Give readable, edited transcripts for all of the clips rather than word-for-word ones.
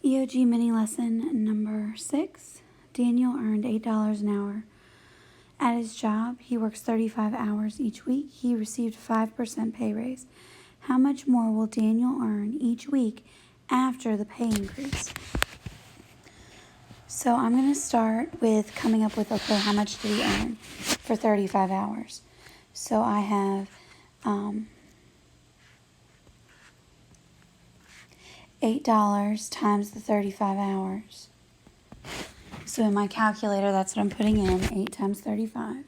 EOG Mini Lesson number 6. Daniel earned $8 an hour. At his job, he works 35 hours each week. He received a 5% pay raise. How much more will Daniel earn each week after the pay increase? So I'm going to start with coming up with, okay, how much did he earn for 35 hours? So I have $8 times the 35 hours. So in my calculator, that's what I'm putting in, 8 times 35.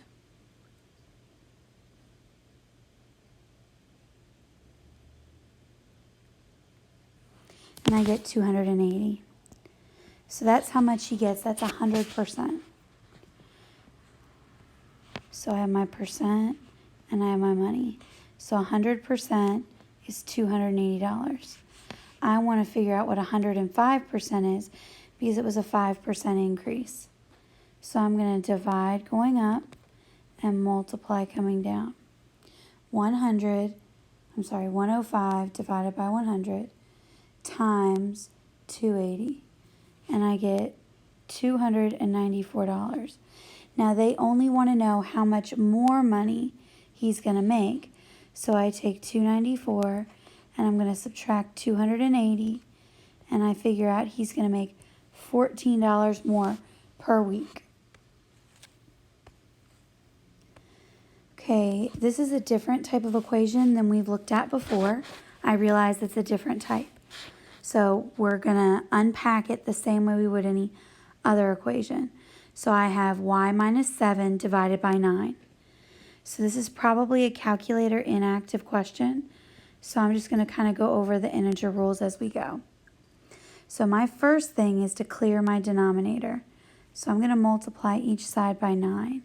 And I get 280. So that's how much he gets. That's 100%. So I have my percent and I have my money. So 100% is $280. I want to figure out what 105% is because it was a 5% increase. So I'm going to divide going up and multiply coming down. 105 divided by 100 times 280. And I get $294. Now they only want to know how much more money he's going to make. So I take 294 and I'm going to subtract 280 and I figure out he's going to make $14 more per week. Okay, this is a different type of equation than we've looked at before. I realize it's a different type. So we're going to unpack it the same way we would any other equation. So I have y minus 7 divided by 9. So this is probably a calculator inactive question. So I'm just going to kind of go over the integer rules as we go. So my first thing is to clear my denominator. So I'm going to multiply each side by 9.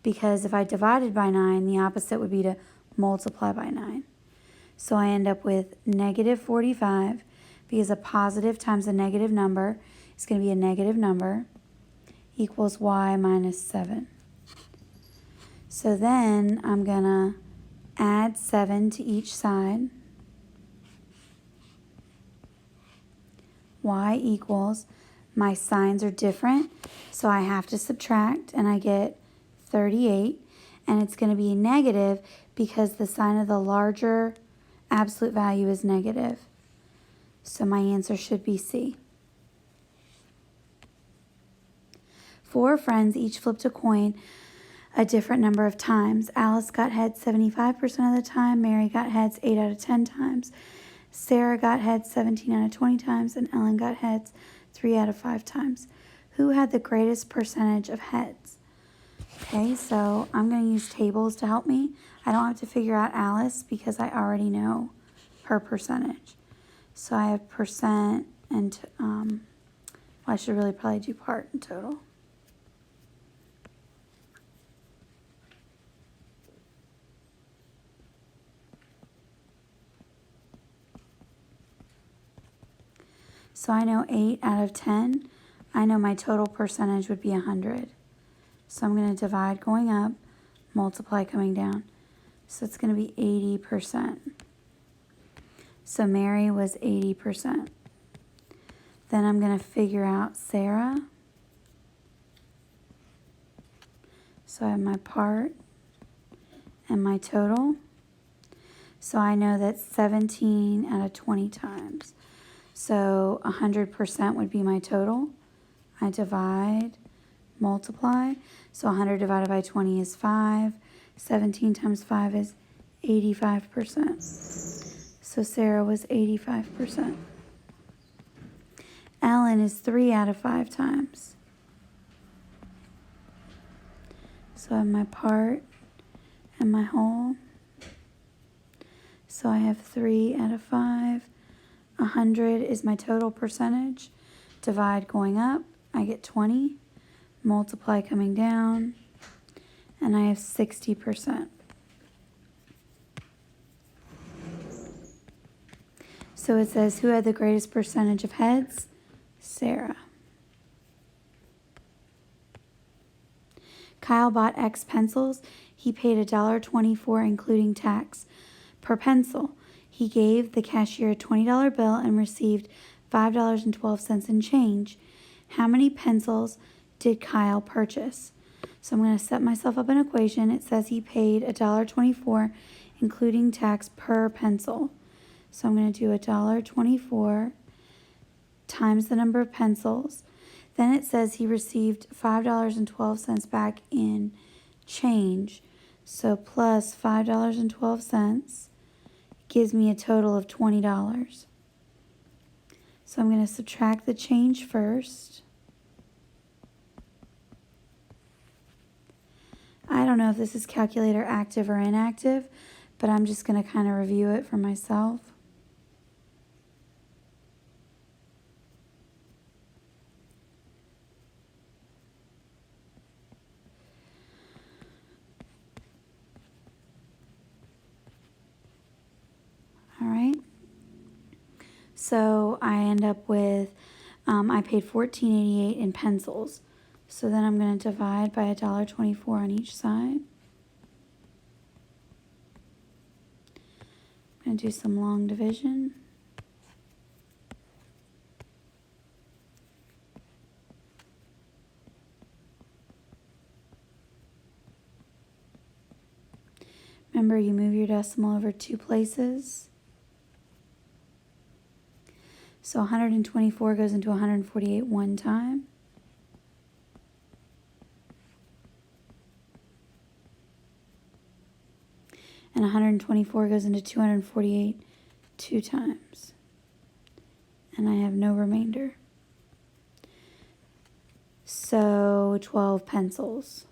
Because if I divided by 9, the opposite would be to multiply by 9. So I end up with negative 45 because a positive times a negative number is going to be a negative number equals y minus 7. So then I'm going to add 7 to each side. Y equals, my signs are different, so I have to subtract, and I get 38. And it's going to be negative because the sign of the larger absolute value is negative. So my answer should be C. 4 friends each flipped a coin a different number of times. Alice got heads 75% of the time. Mary got heads 8 out of 10 times. Sarah got heads 17 out of 20 times. And Ellen got heads 3 out of 5 times. Who had the greatest percentage of heads? Okay, so I'm going to use tables to help me. I don't have to figure out Alice because I already know her percentage. So I have percent and, well, I should really probably do part and total. So I know 8 out of 10. I know my total percentage would be 100. So I'm going to divide going up, multiply coming down. So it's going to be 80%. So Mary was 80%. Then I'm going to figure out Sarah. So I have my part and my total. So I know that's 17 out of 20 times. So 100% would be my total. I divide, multiply. So 100 divided by 20 is 5. 17 times 5 is 85%. So Sarah was 85%. Ellen is 3 out of 5 times. So I have my part and my whole. So I have 3 out of 5. 100 is my total percentage. Divide going up, I get 20. Multiply coming down, and I have 60%. So it says, who had the greatest percentage of heads? Sarah. Kyle bought X pencils. He paid $1.24 including tax per pencil. He gave the cashier a $20 bill and received $5.12 in change. How many pencils did Kyle purchase? So I'm going to set myself up an equation. It says he paid $1.24, including tax, per pencil. So I'm going to do $1.24 times the number of pencils. Then it says he received $5.12 back in change. So plus $5.12 gives me a total of $20. So I'm going to subtract the change first. I don't know if this is calculator active or inactive, but I'm just going to kind of review it for myself. All right. So I end up with, I paid $14.88 in pencils. So then I'm going to divide by $1.24 on each side. I'm going to do some long division. Remember, you move your decimal over 2 places. So 124 goes into 148 one time. And 124 goes into 248 2 times. And I have no remainder. So 12 pencils.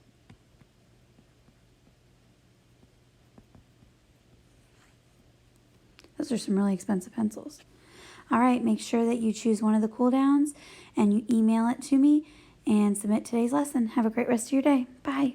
Those are some really expensive pencils. All right, make sure that you choose one of the cool downs and you email it to me and submit today's lesson. Have a great rest of your day. Bye.